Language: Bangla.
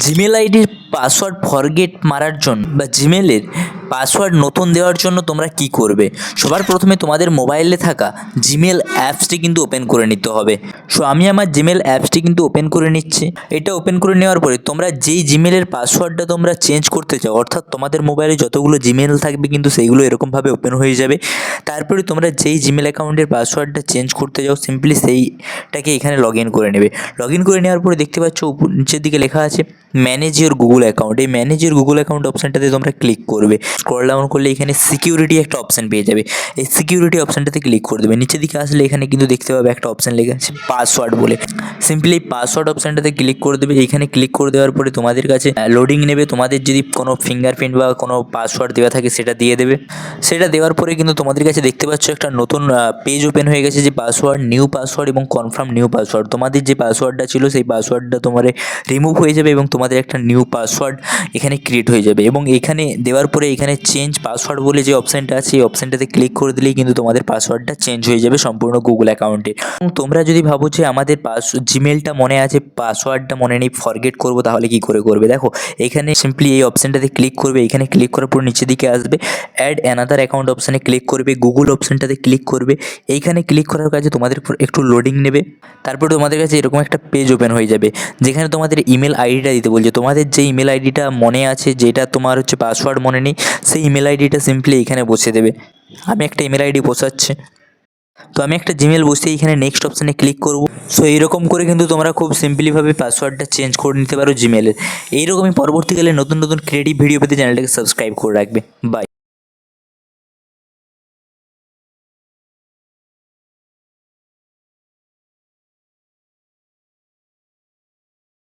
জিমেল আইডির পাসওয়ার্ড ফরগেট মারার জন্য বা জিমেলের পাসওয়ার্ড নতুন দেওয়ার জন্য তোমরা কি করবে? সবার প্রথমে তোমাদের মোবাইলে থাকা জিমেল অ্যাপসটি কিন্তু ওপেন করে নিতে হবে। সো আমি আমার জিমেল অ্যাপসটি কিন্তু ওপেন করে নিচ্ছি। এটা ওপেন করে নেওয়ার পরে তোমরা যেই জিমেলের পাসওয়ার্ডটা তোমরা চেঞ্জ করতে চাও, অর্থাৎ তোমাদের মোবাইলে যতগুলো জিমেল থাকবে কিন্তু সেইগুলো এরকমভাবে ওপেন হয়ে যাবে। তারপরে তোমরা যেই জিমেল অ্যাকাউন্টের পাসওয়ার্ডটা চেঞ্জ করতে চাও সিম্পলি সেইটাকে এখানে লগ ইন করে নেবে। লগ ইন করে নেওয়ার পরে দেখতে পাচ্ছ নিচের দিকে লেখা আছে ম্যানেজ ইওর গুগল অ্যাকাউন্ট। এই ম্যানেজ ইওর গুগল অ্যাকাউন্ট অপশানটাতে তোমরা ক্লিক করবে। স্ক্রল ডাউন করলে এখানে সিকিউরিটি একটা অপশান পেয়ে যাবে। এই সিকিউরিটি অপশানটাতে ক্লিক করে দেবে। নিচের দিকে আসলে এখানে কিন্তু দেখতে পাবে একটা অপশান লেখা আছে পাসওয়ার্ড বলে। সিম্পলি এই পাসওয়ার্ড অপশানটাতে ক্লিক করে দেবে। এইখানে ক্লিক করে দেওয়ার পরে তোমাদের কাছে লোডিং নেবে। তোমাদের যদি কোনো ফিঙ্গারপ্রিন্ট বা কোনো পাসওয়ার্ড দেওয়া থাকে সেটা দিয়ে দেবে। সেটা দেওয়ার পরে কিন্তু তোমাদের কাছে দেখতে পাচ্ছ একটা নতুন পেজ ওপেন হয়ে গেছে, যে পাসওয়ার্ড, নিউ পাসওয়ার্ড এবং কনফার্ম নিউ পাসওয়ার্ড। তোমাদের যে পাসওয়ার্ডটা ছিল সেই পাসওয়ার্ডটা তোমার রিমুভ হয়ে যাবে এবং তোমাদের একটা নিউ পাসওয়ার্ড এখানে ক্রিয়েট হয়ে যাবে। এবং এখানে দেওয়ার পরে এখানে চেঞ্জ পাসওয়ার্ড বলে যে অপশানটা আছে এই অপশানটাতে ক্লিক করে দিলেই কিন্তু তোমাদের পাসওয়ার্ডটা চেঞ্জ হয়ে যাবে সম্পূর্ণ গুগল অ্যাকাউন্টে। এবং তোমরা যদি ভাবো যে আমাদের জিমেলটা মনে আছে, পাসওয়ার্ডটা মনে নেই, ফরগেট করবো, তাহলে কি করে করবে? দেখো এখানে সিম্পলি এই অপশানটাতে ক্লিক করবে। এখানে ক্লিক করার পর নিচের দিকে আসবে অ্যাড অ্যানাদার অ্যাকাউন্ট অপশানে ক্লিক করবে। গুগল অপশানটাতে ক্লিক করবে। এইখানে ক্লিক করার কাছে তোমাদের একটু লোডিং নেবে। তারপরে তোমাদের কাছে এরকম একটা পেজ ওপেন হয়ে যাবে, যেখানে তোমাদের ইমেল আইডিটা দিতে বলছে। তোমাদের যে ইমেল আইডিটা মনে আছে, যেটা তোমার পাসওয়ার্ড মনে নেই, সেই ইমেল আইডিটা সিম্পলি এখানে বসিয়ে দেবে। আমি একটা ইমেল আইডি বসাচ্ছি। তো আমি একটা জিমেল বসিয়ে এখানে নেক্সট অপশানে ক্লিক করব। সো এইরকম করে কিন্তু তোমরা খুব সিম্পলিভাবে পাসওয়ার্ডটা চেঞ্জ করে নিতে পারো জিমেলের। এইরকমই পরবর্তীকালে নতুন নতুন ক্রিয়েটিভ ভিডিও পেতে চ্যানেলটাকে সাবস্ক্রাইব করে রাখবে। বাই।